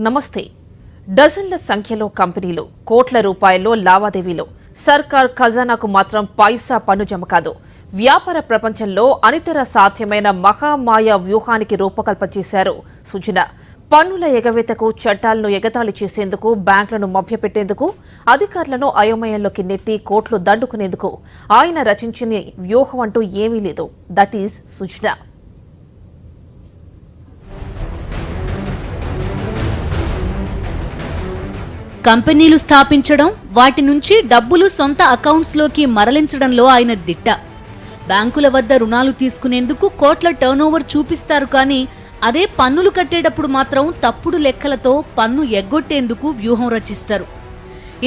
నమస్తే. డజన్ల సంఖ్యలో కంపెనీలు, కోట్ల రూపాయల్లో లావాదేవీలు. సర్కార్ ఖజానాకు మాత్రం పైసా పన్ను జమ కాదు. వ్యాపార ప్రపంచంలో అనితర సాధ్యమైన మహామాయ వ్యూహానికి రూపకల్పన చేశారు సుజన. పన్నుల ఎగవేతకు, చట్టాలను ఎగతాళి చేసేందుకు, బ్యాంకులను మభ్యపెట్టేందుకు, అధికారులను అయోమయంలోకి నెట్టి కోట్లు దండుకునేందుకు ఆయన రచించిన వ్యూహం అంటూ ఏమీ లేదు. దట్ ఈజ్ సుజన. కంపెనీలు స్థాపించడం, వాటి నుంచి డబ్బులు సొంత అకౌంట్స్లోకి మరలించడంలో ఆయన దిట్ట. బ్యాంకుల వద్ద రుణాలు తీసుకునేందుకు కోట్ల టర్నోవర్ చూపిస్తారు, కానీ అదే పన్నులు కట్టేటప్పుడు మాత్రం తప్పుడు లెక్కలతో పన్ను ఎగ్గొట్టేందుకు వ్యూహం రచిస్తారు.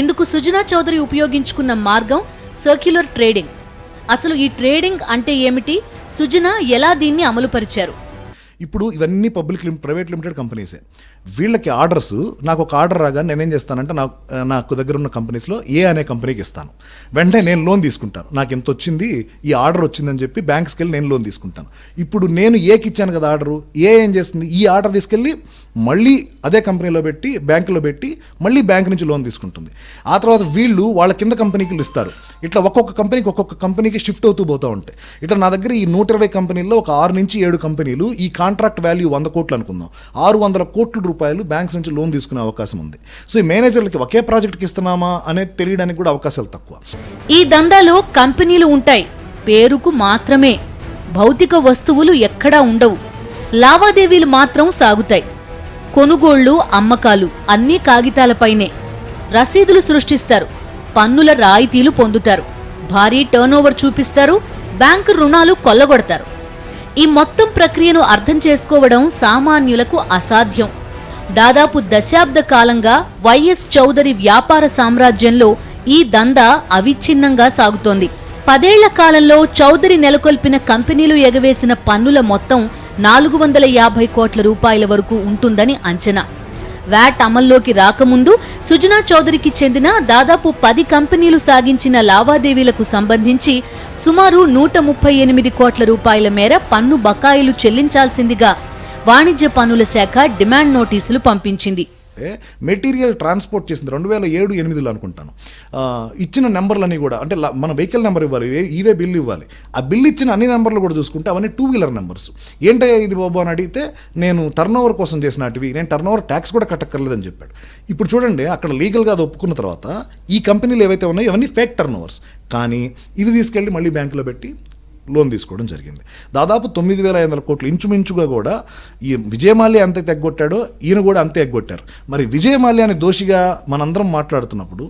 ఇందుకు సుజనా చౌదరి ఉపయోగించుకున్న మార్గం సర్క్యులర్ ట్రేడింగ్. అసలు ఈ ట్రేడింగ్ అంటే ఏమిటి? సుజనా ఎలా దీన్ని అమలుపరిచారు? ఇప్పుడు ఇవన్నీ ప్రైవేట్ లిమిటెడ్ కంపెనీసే. వీళ్ళకి ఆర్డర్స్, నాకు ఒక ఆర్డర్ రాగానే నేనేం చేస్తానంటే నాకు దగ్గర ఉన్న కంపెనీస్లో ఏ అనే కంపెనీకి ఇస్తాను. వెంటనే నేను లోన్ తీసుకుంటాను. నాకు ఎంత వచ్చింది, ఈ ఆర్డర్ వచ్చిందని చెప్పి బ్యాంక్స్కి వెళ్ళి నేను లోన్ తీసుకుంటాను. ఇప్పుడు నేను ఏకి ఇచ్చాను కదా ఆర్డరు, ఏం చేస్తుంది, ఈ ఆర్డర్ తీసుకెళ్ళి మళ్ళీ అదే కంపెనీలో పెట్టి, బ్యాంకులో పెట్టి మళ్ళీ బ్యాంక్ నుంచి లోన్ తీసుకుంటుంది. ఆ తర్వాత వీళ్ళు వాళ్ళ కింద కంపెనీకి ఇస్తారు. ఇట్లా ఒక్కొక్క కంపెనీకి షిఫ్ట్ అవుతూ పోతూ ఉంటాయి. ఇట్లా నా దగ్గర ఈ 120 కంపెనీల్లో ఒక 6 నుంచి 7 కంపెనీలు ఈ కాంట్రాక్ట్ వాల్యూ 100 కోట్లు అనుకుందాం, 600 కోట్ల రూపాయలు బ్యాంక్స్ నుంచి లోన్ తీసుకునే అవకాశం ఉంది. సో ఈ మేనేజర్లకి ఒకే ప్రాజెక్ట్కి ఇస్తున్నామా అనేది తెలియడానికి కూడా అవకాశాలు తక్కువ. ఈ దందాలో కంపెనీలు ఉంటాయి, పేరుకు మాత్రమే. భౌతిక వస్తువులు ఎక్కడా ఉండవు. లావాదేవీలు మాత్రం సాగుతాయి. కొనుగోళ్లు, అమ్మకాలు అన్నీ కాగితాలపైనే. రసీదులు సృష్టిస్తారు, పన్నుల రాయితీలు పొందుతారు, భారీ టర్నోవర్ చూపిస్తారు, బ్యాంకు రుణాలు కొల్లగొడతారు. ఈ మొత్తం ప్రక్రియను అర్థం చేసుకోవడం సామాన్యులకు అసాధ్యం. దాదాపు దశాబ్ద కాలంగా వైఎస్ చౌదరి వ్యాపార సామ్రాజ్యంలో ఈ దందా అవిచ్ఛిన్నంగా సాగుతోంది. 10 ఏళ్ల కాలంలో చౌదరి నెలకొల్పిన కంపెనీలు ఎగవేసిన పన్నుల మొత్తం 450 కోట్ల రూపాయల వరకు ఉంటుందని అంచనా. వ్యాట్ అమల్లోకి రాకముందు సుజనా చౌదరికి చెందిన దాదాపు 10 కంపెనీలు సాగించిన లావాదేవీలకు సంబంధించి సుమారు 138 కోట్ల రూపాయల మేర పన్ను బకాయిలు చెల్లించాల్సిందిగా వాణిజ్య పన్నుల శాఖ డిమాండ్ నోటీసులు పంపించింది. మెటీరియల్ ట్రాన్స్పోర్ట్ చేసింది 2007-8లో అనుకుంటాను. ఇచ్చిన నెంబర్లన్నీ కూడా, అంటే మన వెహికల్ నెంబర్ ఇవ్వాలి, ఈవే బిల్లు ఇవ్వాలి. ఆ బిల్లు ఇచ్చిన అన్ని నెంబర్లు కూడా చూసుకుంటే అవన్నీ 2 వీలర్ నెంబర్స్. ఏంటయ్యా ఇది బాబు అని అడిగితే, నేను టర్నోవర్ కోసం చేసినటివి, నేను టర్నోవర్ ట్యాక్స్ కూడా కట్టక్కర్లేదని చెప్పాడు. ఇప్పుడు చూడండి, అక్కడ లీగల్గా అది ఒప్పుకున్న తర్వాత ఈ కంపెనీలు ఏవైతే ఉన్నాయో ఇవన్నీ ఫేక్ టర్నోవర్స్, కానీ ఇవి తీసుకెళ్ళి మళ్ళీ బ్యాంకులో పెట్టి లోన్ తీసుకోవడం జరిగింది. దాదాపు 9,500 కోట్లు ఇంచుమించుగా కూడా ఈ విజయమాల్య ఎంత ఎగ్గొట్టాడో ఈయన కూడా అంతే ఎగ్గొట్టారు. మరి విజయమాల్యాని దోషిగా మనందరం మాట్లాడుతున్నప్పుడు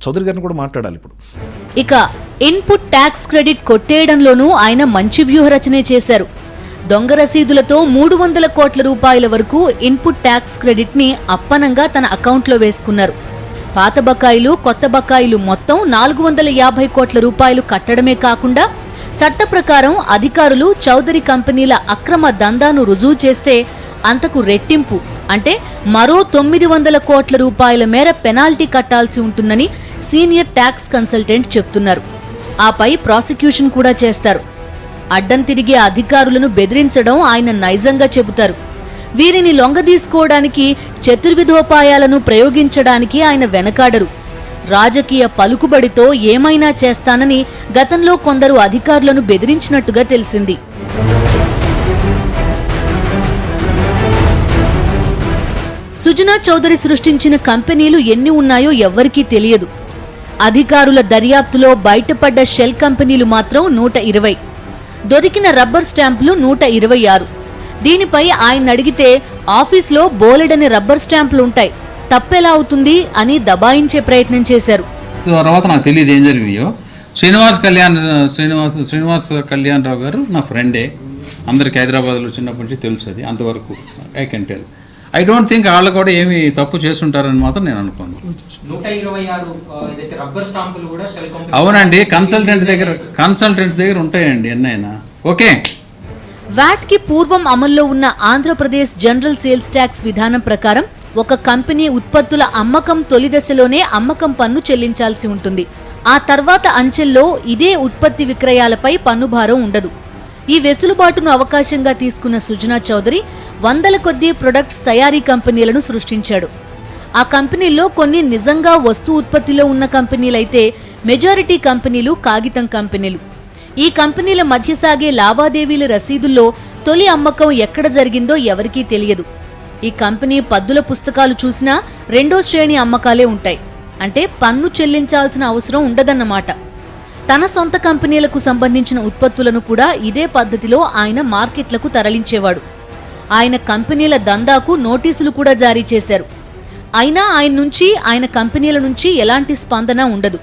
చౌదరి గారిని కూడా మాట్లాడాలి. ఇప్పుడు ఇక ఇన్పుట్ ట్యాక్స్ క్రెడిట్ కొట్టేయడంలోనూ ఆయన మంచి వ్యూహరచనే చేశారు. దొంగ రసీదులతో 300 కోట్ల రూపాయల వరకు ఇన్పుట్ ట్యాక్స్ క్రెడిట్ ని అప్పనంగా తన అకౌంట్లో వేసుకున్నారు. పాత బకాయిలు, కొత్త బకాయిలు మొత్తం 450 కోట్ల రూపాయలు కట్టడమే కాకుండా చట్ట ప్రకారం అధికారులు చౌదరి కంపెనీల అక్రమ దందాను రుజువు చేస్తే అంతకు రెట్టింపు, అంటే మరో 900 కోట్ల రూపాయల మేర పెనాల్టీ కట్టాల్సి ఉంటుందని సీనియర్ ట్యాక్స్ కన్సల్టెంట్ చెప్తున్నారు. ఆపై ప్రాసిక్యూషన్ కూడా చేస్తారు. అడ్డం తిరిగే అధికారులను బెదిరించడం ఆయన నైజంగా చెబుతారు. వీరిని లొంగదీసుకోవడానికి చతుర్విధోపాయాలను ప్రయోగించడానికి ఆయన వెనకాడరు. రాజకీయ పలుకుబడితో ఏమైనా చేస్తానని గతంలో కొందరు అధికారులను బెదిరించినట్టుగా తెలిసింది. సుజనా చౌదరి సృష్టించిన కంపెనీలు ఎన్ని ఉన్నాయో ఎవ్వరికీ తెలియదు. అధికారుల దర్యాప్తులో బయటపడ్డ షెల్ కంపెనీలు మాత్రం 120. దొరికిన రబ్బర్ స్టాంపులు 126. దీనిపై ఆయన అడిగితే ఆఫీస్లో బోలెడని రబ్బర్ స్టాంపులు ఉంటాయి, తప్పెలా అవుతుంది అని దబాయించే ప్రయత్నం చేశారు. తర్వాత నాకు తెలియదు ఏం జరిగినాయో. శ్రీనివాస్ కళ్యాణ్ రావు గారు నా ఫ్రెండే, అందరికి హైదరాబాద్లో చిన్నప్పటి నుంచి తెలుసు. అది అంతవరకు I can tell. I don't think వాళ్ళు కూడా ఏమి తప్పు చేస్తుంటారని మాత్రం నేను అనుకోను. అవునండి, కన్సల్టెంట్స్ దగ్గర ఉంటాయండి ఎన్నైనా. ఓకే, వ్యాట్ కి పూర్వం అమల్లో ఉన్న ఆంధ్రప్రదేశ్ జనరల్ సేల్స్ ట్యాక్స్ విధానం ప్రకారం ఒక కంపెనీ ఉత్పత్తుల అమ్మకం తొలి దశలోనే అమ్మకం పన్ను చెల్లించాల్సి ఉంటుంది. ఆ తర్వాత అంచెల్లో ఇదే ఉత్పత్తి విక్రయాలపై పన్నుభారం ఉండదు. ఈ వెసులుబాటును అవకాశంగా తీసుకున్న సుజనా చౌదరి వందల కొద్దీ ప్రొడక్ట్స్ తయారీ కంపెనీలను సృష్టించాడు. ఆ కంపెనీల్లో కొన్ని నిజంగా వస్తు ఉత్పత్తిలో ఉన్న కంపెనీలైతే మెజారిటీ కంపెనీలు కాగితం కంపెనీలు. ఈ కంపెనీల మధ్య సాగే లావాదేవీల రసీదుల్లో తొలి అమ్మకం ఎక్కడ జరిగిందో ఎవరికీ తెలియదు. ఈ కంపెనీ పద్దుల పుస్తకాలు చూసినా రెండో శ్రేణి అమ్మకాలే ఉంటాయి. అంటే పన్ను చెల్లించాల్సిన అవసరం ఉండదన్నమాట. తన సొంత కంపెనీలకు సంబంధించిన ఉత్పత్తులను కూడా ఇదే పద్ధతిలో ఆయన మార్కెట్లకు తరలించేవాడు. ఆయన కంపెనీల దందాకు నోటీసులు కూడా జారీ చేశారు. అయినా ఆయన కంపెనీల నుంచి ఎలాంటి స్పందన ఉండదు.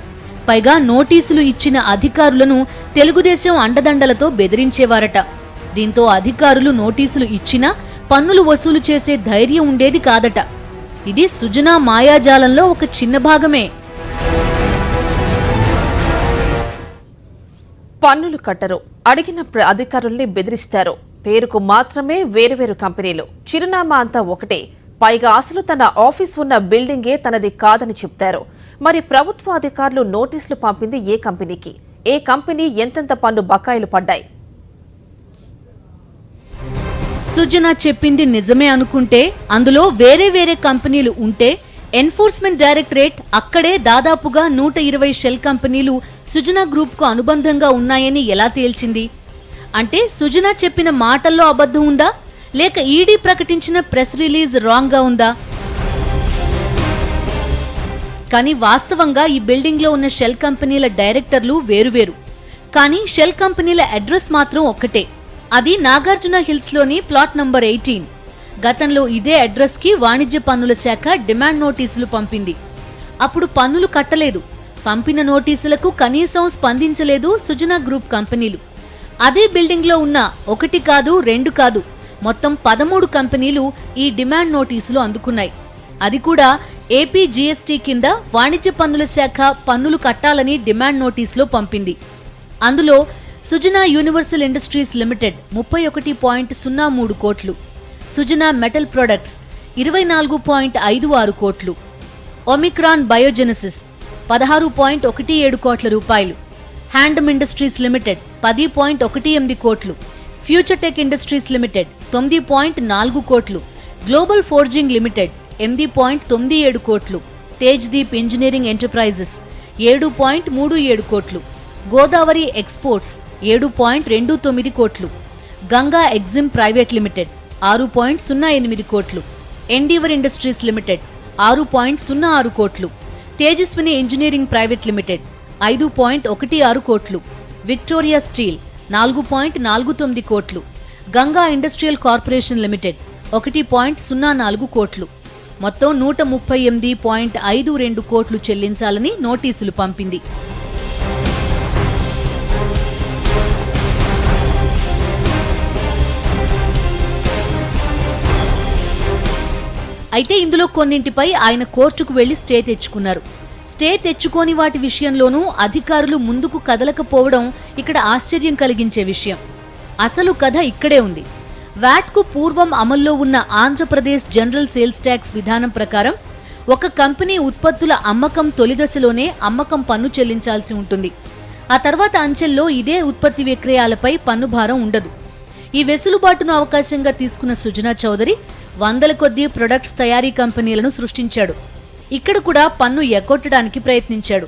పైగా నోటీసులు ఇచ్చిన అధికారులను తెలుగుదేశం అండదండలతో బెదిరించేవారట. దీంతో అధికారులు నోటీసులు ఇచ్చినా పన్నులు వసూలు చేసే ధైర్యం ఉండేది కాదట. ఇది సుజనా మాయాజాలంలో ఒక చిన్న భాగమే. పన్నులు కట్టరు, అడిగిన అధికారుల్ని బెదిరిస్తారు. పేరుకు మాత్రమే వేరువేరు కంపెనీలు, చిరునామా అంతా ఒకటే. పైగా అసలు తన ఆఫీస్ ఉన్న బిల్డింగే తనది కాదని చెప్తారు. మరి ప్రభుత్వ అధికారులు నోటీసులు పంపింది ఏ కంపెనీకి? ఏ కంపెనీ ఎంతెంత పన్ను బకాయిలు పడ్డాయి? సుజనా చెప్పింది నిజమే అనుకుంటే అందులో వేరే వేరే కంపెనీలు ఉంటే ఎన్ఫోర్స్మెంట్ డైరెక్టరేట్ అక్కడే దాదాపుగా 120 షెల్ కంపెనీలు సుజనా గ్రూప్కు అనుబంధంగా ఉన్నాయని ఎలా తేల్చింది? అంటే సుజనా చెప్పిన మాటల్లో అబద్ధం ఉందా, లేక ఈడీ ప్రకటించిన ప్రెస్ రిలీజ్ రాంగ్ గా ఉందా? కానీ వాస్తవంగా ఈ బిల్డింగ్ లో ఉన్న షెల్ కంపెనీల డైరెక్టర్లు వేరువేరు. కానీ షెల్ కంపెనీల అడ్రస్ మాత్రం ఒక్కటే. అది నాగార్జున హిల్స్ లోని ప్లాట్ నంబర్ 18. గతంలో ఇదే అడ్రస్ కి వాణిజ్య పన్నుల శాఖ డిమాండ్ నోటీసులు పంపింది. అప్పుడు పన్నులు కట్టలేదు. పంపిన నోటీసులకు కనీసం స్పందించలేదు సుజనా గ్రూప్ కంపెనీలు. అదే బిల్డింగ్ లో ఉన్న 1 కాదు 2 కాదు మొత్తం 13 కంపెనీలు ఈ డిమాండ్ నోటీసులు అందుకున్నాయి. అది కూడా ఏపీ జీఎస్టీ కింద వాణిజ్య పన్నుల శాఖ పన్నులు కట్టాలని డిమాండ్ నోటీసులో పంపింది. అందులో సుజనా యూనివర్సల్ ఇండస్ట్రీస్ లిమిటెడ్ 31.03 కోట్లు, సుజనా మెటల్ ప్రొడక్ట్స్ 24.56 కోట్లు, ఒమిక్రాన్ బయోజెనసిస్ 16.17 కోట్ల రూపాయలు, హ్యాండమ్ ఇండస్ట్రీస్ లిమిటెడ్ 10.18 కోట్లు, ఫ్యూచర్ టెక్ ఇండస్ట్రీస్ లిమిటెడ్ 9.4 కోట్లు, గ్లోబల్ ఫోర్జింగ్ లిమిటెడ్ 8.97 కోట్లు, తేజ్దీప్ ఇంజనీరింగ్ ఎంటర్ప్రైజెస్ 7.37 కోట్లు, గోదావరి ఎక్స్పోర్ట్స్ 7.29 కోట్లు, గంగా ఎగ్జిమ్ ప్రైవేట్ లిమిటెడ్ 6.08 కోట్లు, ఎండీవర్ ఇండస్ట్రీస్ లిమిటెడ్ 6.06 కోట్లు, తేజస్విని ఇంజనీరింగ్ ప్రైవేట్ లిమిటెడ్ 5.16 కోట్లు, విక్టోరియా స్టీల్ 4.49 కోట్లు, గంగా ఇండస్ట్రియల్ కార్పొరేషన్ లిమిటెడ్ 1.04 కోట్లు, మొత్తం 138.52 కోట్లు చెల్లించాలని నోటీసులు పంపింది. అయితే ఇందులో కొన్నింటిపై ఆయన కోర్టుకు వెళ్లి స్టే తెచ్చుకున్నారు. స్టే తెచ్చుకోని వాటి విషయంలోనూ అధికారులు ముందుకు కదలకపోవడం ఇక్కడ ఆశ్చర్యం కలిగించే విషయం. అసలు కథ ఇక్కడే ఉంది. వ్యాట్కు పూర్వం అమల్లో ఉన్న ఆంధ్రప్రదేశ్ జనరల్ సేల్స్ ట్యాక్స్ విధానం ప్రకారం ఒక కంపెనీ ఉత్పత్తుల అమ్మకం తొలి దశలోనే అమ్మకం పన్ను చెల్లించాల్సి ఉంటుంది. ఆ తర్వాత అంచెల్లో ఇదే ఉత్పత్తి విక్రయాలపై పన్ను భారం ఉండదు. ఈ వెసులుబాటును అవకాశంగా తీసుకున్న సుజనా చౌదరి వందల కొద్దీ ప్రొడక్ట్స్ తయారీ కంపెనీలను సృష్టించాడు. ఇక్కడ కూడా పన్ను ఎగ్గొట్టడానికి ప్రయత్నించాడు.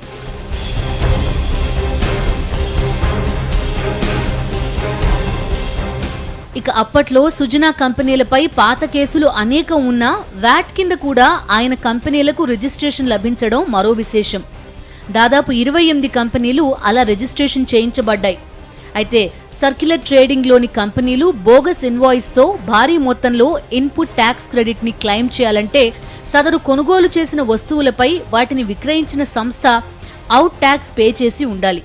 ఇక అప్పట్లో సుజనా కంపెనీలపై పాత కేసులు అనేకం ఉన్నా వ్యాట్ కింద కూడా ఆయన కంపెనీలకు రిజిస్ట్రేషన్ లభించడం మరో విశేషం. దాదాపు 28 కంపెనీలు అలా రిజిస్ట్రేషన్ చేయించబడ్డాయి. అయితే సర్క్యులర్ ట్రేడింగ్లోని కంపెనీలు బోగస్ ఇన్వాయిస్తో భారీ మొత్తంలో ఇన్పుట్ ట్యాక్స్ క్రెడిట్ని క్లెయిమ్ చేయాలంటే సదరు కొనుగోలు చేసిన వస్తువులపై వాటిని విక్రయించిన సంస్థ అవుట్ ట్యాక్స్ పే చేసి ఉండాలి.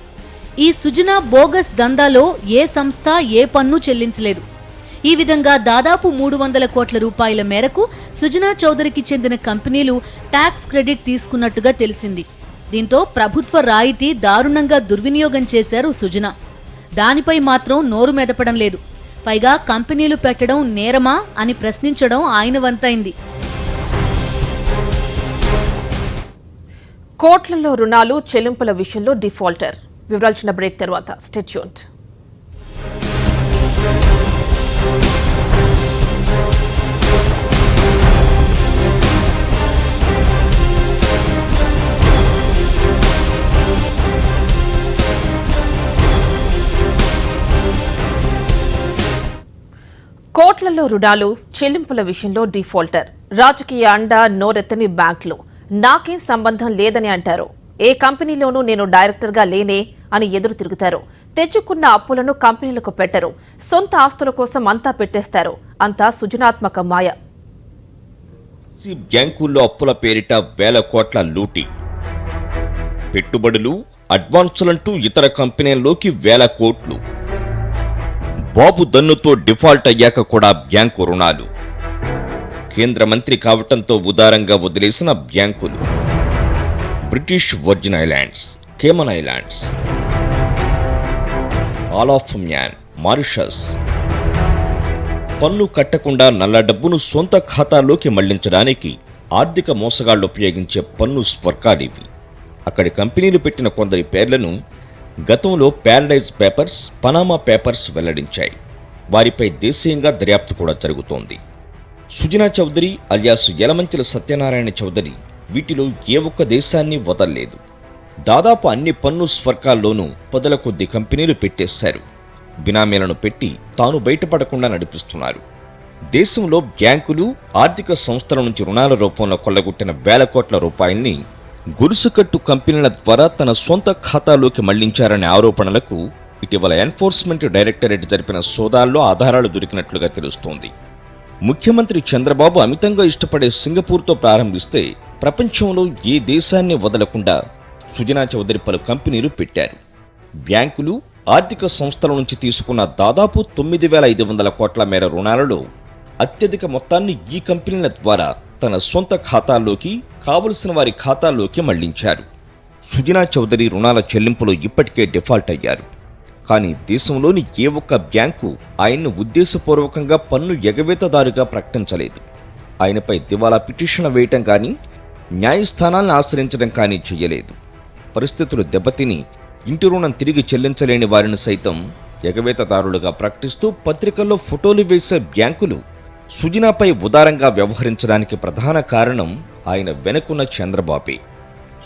ఈ సుజనా బోగస్ దందాలో ఏ సంస్థ ఏ పన్ను చెల్లించలేదు. ఈ విధంగా దాదాపు 300 కోట్ల రూపాయల మేరకు సుజనా చౌదరికి చెందిన కంపెనీలు ట్యాక్స్ క్రెడిట్ తీసుకున్నట్టుగా తెలిసింది. దీంతో ప్రభుత్వ రాయితీ దారుణంగా దుర్వినియోగం చేశారు సుజనా. దానిపై మాత్రం నోరు మెదపడం లేదు. పైగా కంపెనీలు పెట్టడం నేరమా అని ప్రశ్నించడం ఆయన వంతైంది. కోట్లలో రుణాలు చెల్లింపుల విషయంలో డిఫాల్టర్. వివరాల్చిన బ్రేక్ తర్వాత స్టే ట్యూన్డ్. కోట్లలో రుణాలు చెల్లింపుల విషయంలో డిఫాల్టర్, రాజకీయ అండా నోరెత్తని బ్యాంకులు నాకేం సంబంధం లేదని అంటారు. ఏ కంపెనీలోనూ నేను డైరెక్టర్గా లేనే అని ఎదురు తిరుగుతారు. తెచ్చుకున్న అప్పులను కంపెనీలకు పెట్టరు. సొంత ఆస్తుల కోసం అంతా పెట్టేస్తారు. అంతా సృజనాత్మక మాయ. బ్యాంకుల్లో అప్పుల పేరిట వేల కోట్ల లూటీ, పెట్టుబడులు అడ్వాన్సులంటూ ఇతర కంపెనీల్లోకి వేల కోట్లు, బాబు దన్నుతో డిఫాల్ట్ అయ్యాక కూడా బ్యాంకు రుణాలు, కేంద్ర మంత్రి కావటంతో ఉదారంగా వదిలేసిన బ్యాంకులు, British virgin islands, Cayman islands, all of man, Mauritius, పన్ను కట్టకుండా నల్ల డబ్బును సొంత ఖాతాలోకి మళ్లించడానికి ఆర్థిక మోసగాళ్లు ఉపయోగించే పన్ను స్వర్గాలివి. అక్కడి కంపెనీలు పెట్టిన కొందరి పేర్లను గతంలో ప్యారడైజ్ పేపర్స్, పనామా పేపర్స్ వెల్లడించాయి. వారిపై దేశీయంగా దర్యాప్తు కూడా జరుగుతోంది. సుజనా చౌదరి అలియాస్ యలమంచిల సత్యనారాయణ చౌదరి వీటిలో ఏ ఒక్క దేశాన్ని వదల్లేదు. దాదాపు అన్ని పన్ను స్వర్గాల్లోనూ పదుల కొద్ది కంపెనీలు పెట్టేశారు. బినామీలను పెట్టి తాను బయటపడకుండా నడిపిస్తున్నారు. దేశంలో బ్యాంకులు, ఆర్థిక సంస్థల నుంచి రుణాల రూపంలో కొల్లగొట్టిన వేల కోట్ల రూపాయల్ని గురుసుకట్టు కంపెనీల ద్వారా తన సొంత ఖాతాలోకి మళ్లించారనే ఆరోపణలకు ఇటీవల ఎన్ఫోర్స్మెంట్ డైరెక్టరేట్ జరిపిన సోదాల్లో ఆధారాలు దొరికినట్లుగా తెలుస్తోంది. ముఖ్యమంత్రి చంద్రబాబు అమితంగా ఇష్టపడే సింగపూర్తో ప్రారంభిస్తే ప్రపంచంలో ఏ దేశాన్ని వదలకుండా సుజనా చౌదరి పలు కంపెనీలు పెట్టారు. బ్యాంకులు, ఆర్థిక సంస్థల నుంచి తీసుకున్న దాదాపు 9,500 కోట్ల మేర రుణాలలో అత్యధిక మొత్తాన్ని ఈ కంపెనీల ద్వారా తన సొంత ఖాతాల్లోకి, కావలసిన వారి ఖాతాల్లోకి మళ్లించారు. సుజనా చౌదరి రుణాల చెల్లింపులో ఇప్పటికే డిఫాల్ట్ అయ్యారు. కానీ దేశంలోని ఏ ఒక్క బ్యాంకు ఆయన్ను ఉద్దేశపూర్వకంగా పన్ను ఎగవేతదారుగా ప్రకటించలేదు. ఆయనపై దివాలా పిటిషన్ వేయటం కానీ, న్యాయస్థానాలను ఆశ్రయించడం కానీ చేయలేదు. పరిస్థితులు దెబ్బతిని ఇంటి రుణం తిరిగి చెల్లించలేని వారిని సైతం ఎగవేతదారులుగా ప్రకటిస్తూ పత్రికల్లో ఫోటోలు వేసే బ్యాంకులు సుజనాపై ఉదారంగా వ్యవహరించడానికి ప్రధాన కారణం ఆయన వెనుకున్న చంద్రబాబే.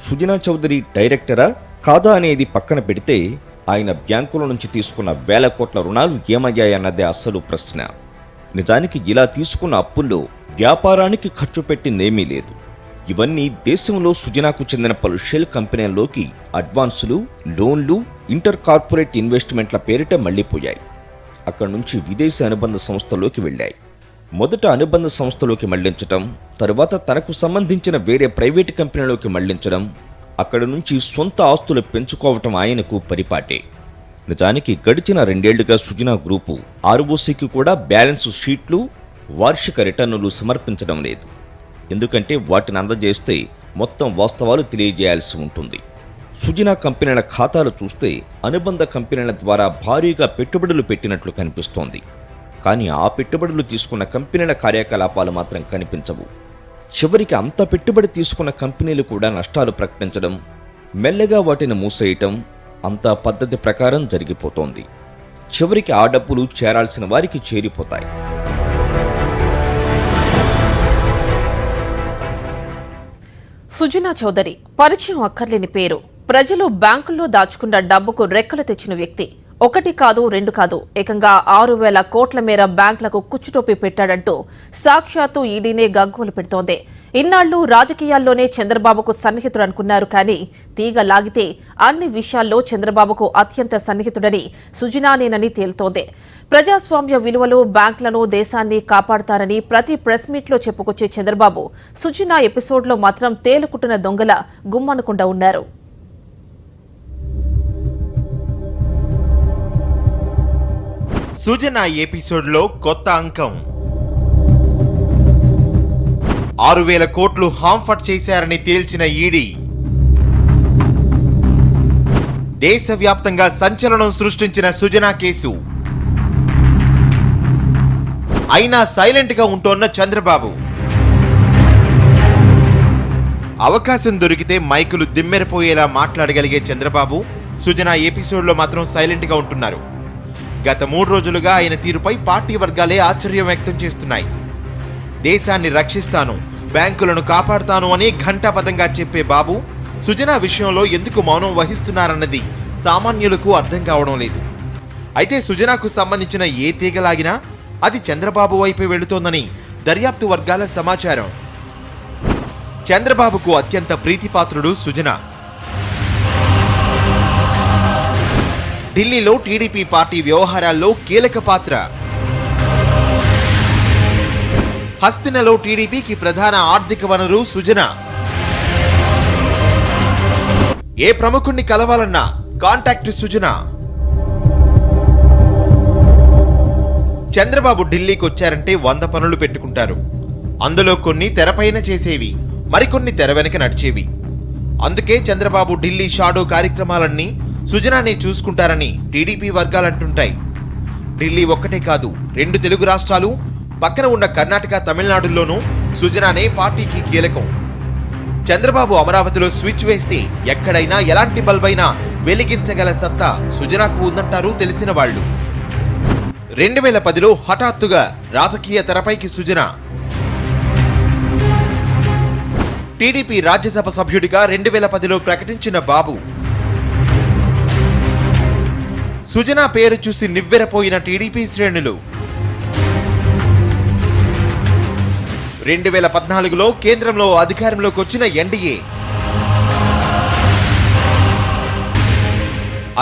సుజనా చౌదరి డైరెక్టరా కాదా అనేది పక్కన పెడితే ఆయన బ్యాంకుల నుంచి తీసుకున్న వేల కోట్ల రుణాలు ఏమయ్యాయన్నదే అస్సలు ప్రశ్న. నిజానికి ఇలా తీసుకున్న అప్పుల్లో వ్యాపారానికి ఖర్చు పెట్టిందేమీ లేదు. ఇవన్నీ దేశంలో సుజనాకు చెందిన పలు షెల్ కంపెనీల్లోకి అడ్వాన్సులు, లోన్లు, ఇంటర్ కార్పొరేట్ ఇన్వెస్ట్మెంట్ల పేరిట మళ్లిపోయాయి. అక్కడి నుంచి విదేశీ అనుబంధ సంస్థలోకి వెళ్ళాయి. మొదట అనుబంధ సంస్థలోకి మళ్లించటం, తరువాత తనకు సంబంధించిన వేరే ప్రైవేటు కంపెనీలోకి మళ్లించడం, అక్కడి నుంచి సొంత ఆస్తులు పెంచుకోవటం ఆయనకు పరిపాటే. నిజానికి గడిచిన 2 ఏళ్లుగా సుజనా గ్రూపు ఆర్ఓసీకి కూడా బ్యాలెన్స్ షీట్లు, వార్షిక రిటర్నులు సమర్పించడం లేదు. ఎందుకంటే వాటిని అందజేస్తే మొత్తం వాస్తవాలు తెలియజేయాల్సి ఉంటుంది. సుజనా కంపెనీల ఖాతాలు చూస్తే అనుబంధ కంపెనీల ద్వారా భారీగా పెట్టుబడులు పెట్టినట్లు కనిపిస్తోంది. కానీ ఆ పెట్టుబడులు తీసుకున్న కంపెనీల కార్యకలాపాలు మాత్రం కనిపించవు. చివరికి అంత పెట్టుబడి తీసుకున్న కంపెనీలు కూడా నష్టాలు ప్రకటించడం, మెల్లగా వాటిని మూసేయటం అంతా పద్ధతి ప్రకారం జరిగిపోతోంది. చివరికి ఆ డబ్బులు చేరాల్సిన వారికి చేరిపోతాయి. సుజనా చౌదరి పరిచయం అక్కర్లేని పేరు. ప్రజలు బ్యాంకుల్లో దాచుకున్న డబ్బుకు రెక్కలు తెచ్చిన వ్యక్తి. 1 కాదు 2 కాదు, ఏకంగా 6,000 కోట్ల మేర బ్యాంకులకు కుచ్చుటోపి పెట్టాడంటూ సాక్షాత్తు ఈడీనే గగ్గోలు పెడుతోంది. ఇన్నాళ్లు రాజకీయాల్లోనే చంద్రబాబుకు సన్నిహితుడు అనుకున్నారు. కానీ తీగ లాగితే అన్ని విషయాల్లో చంద్రబాబుకు అత్యంత సన్నిహితుడని సుజనానేనని తేలుతోంది. ప్రజాస్వామ్య విలువలు, బ్యాంకులను, దేశాన్ని కాపాడతారని ప్రతి ప్రెస్ మీట్లో చెప్పుకొచ్చే చంద్రబాబు సుజనా ఎపిసోడ్లో మాత్రం తేలుకుట్టిన దొంగల గుమ్మనకుండా ఉన్నారు. సుజనా ఎపిసోడ్లో కొత్త అంకం. 6,000 కోట్లు హాంఫర్ట్ చేశారని తేల్చిన ఈడీ. దేశవ్యాప్తంగా సంచలనం సృష్టించిన సుజనా కేసు. అయినా సైలెంట్ గా ఉంటోన్న చంద్రబాబు. అవకాశం దొరికితే మైకులు దిమ్మెరపోయేలా మాట్లాడగలిగే చంద్రబాబు సుజనా ఎపిసోడ్లో మాత్రం సైలెంట్ గా ఉంటున్నారు. గత 3 రోజులుగా ఆయన తీరుపై పార్టీ వర్గాలే ఆశ్చర్యం వ్యక్తం చేస్తున్నాయి. దేశాన్ని రక్షిస్తాను, బ్యాంకులను కాపాడుతాను అని ఘంటాపథంగా చెప్పే బాబు సుజనా విషయంలో ఎందుకు మౌనం వహిస్తున్నారన్నది సామాన్యులకు అర్థం కావడం లేదు. అయితే సుజనాకు సంబంధించిన ఏ తీగలాగినా అది చంద్రబాబు వైపే వెళుతోందని దర్యాప్తు వర్గాల సమాచారం. చంద్రబాబుకు అత్యంత ప్రీతిపాత్రుడు సుజనా. ఢిల్లీలో టీడీపీ పార్టీ వ్యవహారాల్లో కీలక పాత్ర. హస్తినలో టీడీపీకి ప్రధాన ఆర్థిక వనరు సుజనా. ఏ ప్రముఖుణ్ణి కలవాలన్నా కాంటాక్ట్ సుజనా. చంద్రబాబు ఢిల్లీకి వచ్చారంటే 100 పనులు పెట్టుకుంటారు. అందులో కొన్ని తెరపైన చేసేవి, మరికొన్ని తెర వెనక నడిచేవి. అందుకే చంద్రబాబు ఢిల్లీ షాడో కార్యక్రమాలన్నీ సుజనానే చూసుకుంటారని టీడీపీ వర్గాలంటుంటాయి. ఢిల్లీ ఒక్కటే కాదు, 2 తెలుగు రాష్ట్రాలు, పక్కన ఉన్న కర్ణాటక, తమిళనాడుల్లోనూ సుజనానే పార్టీకి కీలకం. చంద్రబాబు అమరావతిలో స్విచ్ వేస్తే ఎక్కడైనా ఎలాంటి బల్బైనా వెలిగించగల సత్తా సుజనాకు ఉందంటారు తెలిసిన వాళ్ళు. 2010లో హఠాత్తుగా రాజకీయ తెరపైకి సుజనా. టీడీపీ రాజ్యసభ సభ్యుడిగా 2010లో ప్రకటించిన బాబు. సుజనా పేరు చూసి నివ్వెరపోయిన టీడీపీ శ్రేణులు. 2014లో కేంద్రంలో అధికారంలోకి వచ్చిన ఎన్డీఏ.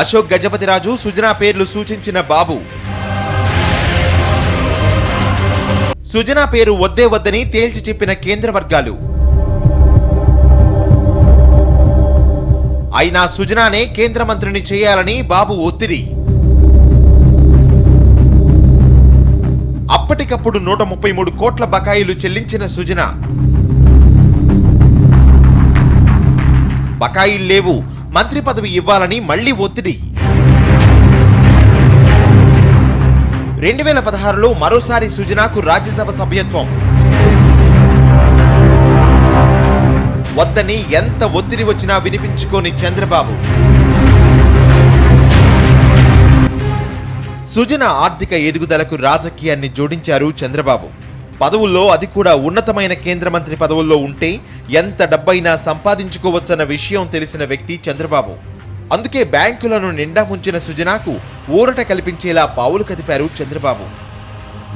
అశోక్ గజపతిరాజు, సుజనా పేర్లు సూచించిన బాబు. సుజనా పేరు వద్దే వద్దని తేల్చి చెప్పిన కేంద్ర వర్గాలు. అయినా సుజనానే కేంద్ర మంత్రిని చేయాలని బాబు ఒత్తిడి. అప్పటికప్పుడు 133 కోట్ల బకాయిలు చెల్లించిన సుజనా. బకాయిలు లేవు, మంత్రి పదవి ఇవ్వాలని మళ్లీ ఒత్తిడి. 2016లో మరోసారి సుజనాకు రాజ్యసభ సభ్యత్వం. వద్దని ఎంత ఒత్తిడి వచ్చినా వినిపించుకోని చంద్రబాబు. సుజనా ఆర్థిక ఎదుగుదలకు రాజకీయాన్ని జోడించారు చంద్రబాబు. పదవుల్లో, అది కూడా ఉన్నతమైన కేంద్ర మంత్రి పదవుల్లో ఉంటే ఎంత డబ్బైనా సంపాదించుకోవచ్చన్న విషయం తెలిసిన వ్యక్తి చంద్రబాబు. అందుకే బ్యాంకులను నిండా ముంచిన సుజనాకు ఊరట కల్పించేలా పావులు కదిపారు చంద్రబాబు.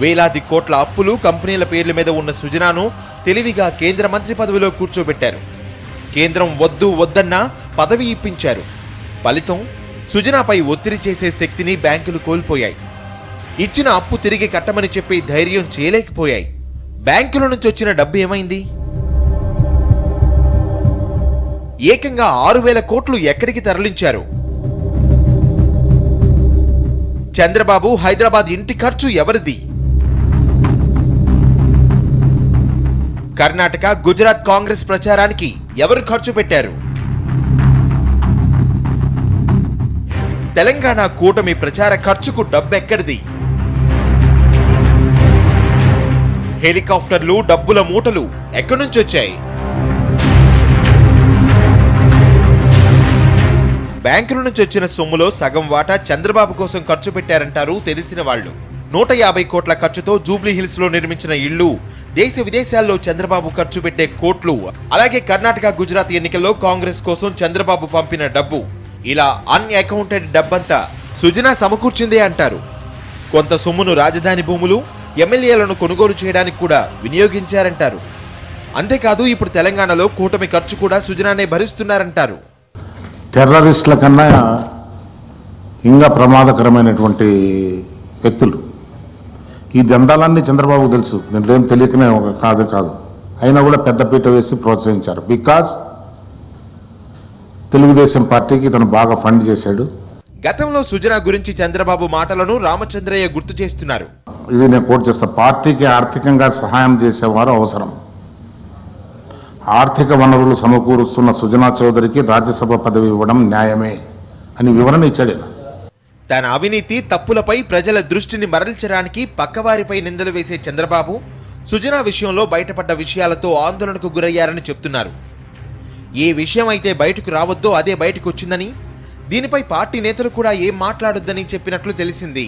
వేలాది కోట్ల అప్పులు, కంపెనీల పేర్ల మీద ఉన్న సుజనాను తెలివిగా కేంద్ర మంత్రి పదవిలో కూర్చోబెట్టారు. కేంద్రం వద్దు వద్దన్నా పదవి ఇప్పించారు. ఫలితం సుజనాపై ఒత్తిడి చేసే శక్తిని బ్యాంకులు కోల్పోయాయి. ఇచ్చిన అప్పు తిరిగి కట్టమని చెప్పి ధైర్యం చేయలేకపోయాయి. బ్యాంకుల నుంచి వచ్చిన డబ్బు ఏమైంది? ఏకంగా 6,000 కోట్లు ఎక్కడికి తరలించారు? చంద్రబాబు హైదరాబాద్ ఇంటి ఖర్చు ఎవరిది? కర్ణాటక, గుజరాత్ కాంగ్రెస్ ప్రచారానికి ఎవరు ఖర్చు పెట్టారు? తెలంగాణ కూటమి ప్రచార ఖర్చుకు డబ్బెక్కడిది? హెలికాప్టర్లు, డబ్బుల మూటలు ఎక్కడి నుంచి వచ్చాయి? బ్యాంకుల నుంచి వచ్చిన సొమ్ములో సగం వాటా చంద్రబాబు కోసం ఖర్చు పెట్టారంటారు తెలిసిన వాళ్ళు. 150 కోట్ల ఖర్చుతో జూబ్లీ హిల్స్ లో నిర్మించిన ఇళ్లు, దేశ విదేశాల్లో చంద్రబాబు ఖర్చు పెట్టే కోట్లు, అలాగే కర్ణాటక, గుజరాత్ ఎన్నికల్లో కాంగ్రెస్ కోసం చంద్రబాబు పంపిన డబ్బు, ఇలా అన్అకౌంటెడ్ డబ్బంతా సుజనా సమకూర్చిందే అంటారు. కొంత సొమ్మును రాజధాని భూములు, ఎమ్మెల్యేలను కొనుగోలు చేయడానికి కూడా వినియోగించారంటారు. అంతేకాదు ఇప్పుడు తెలంగాణలో కూటమి ఖర్చు కూడా సుజనానే భరిస్తున్నారంటారు. టెర్రరిస్టుల కన్నా ఇంకా ప్రమాదకరమైనటువంటి వ్యక్తులు. ఈ దందాలన్నీ చంద్రబాబు తెలుసు, నేనేం తెలియకనే కాదు అయినా కూడా పెద్దపీట వేసి ప్రోత్సహించారు. బికాజ్ తెలుగుదేశం పార్టీకి తను బాగా ఫండ్ చేశాడు. గతంలో సుజనా గురించి చంద్రబాబు మాటలను రామచంద్రయ్య గుర్తు చేస్తున్నారు. ఇది నేను కోట్ చేస్తా, పార్టీకి ఆర్థికంగా సహాయం చేసేవారు అవసరం. ఆర్థిక వనరులు సమకూరుస్తున్న సుజనా చౌదరికి రాజ్యసభ పదవి ఇవ్వడం న్యాయమే అని వివరణ ఇచ్చాడు. తన అవినీతి తప్పులపై ప్రజల దృష్టిని మరల్చడానికి పక్కవారిపై నిందలు వేసే చంద్రబాబు సుజనా విషయంలో బయటపడ్డ విషయాలతో ఆందోళనకు గురయ్యారని చెప్తున్నారు. ఏ విషయం అయితే బయటకు రావద్దో అదే బయటకు వచ్చిందని, దీనిపై పార్టీ నేతలు కూడా ఏం మాట్లాడొద్దని చెప్పినట్లు తెలిసింది.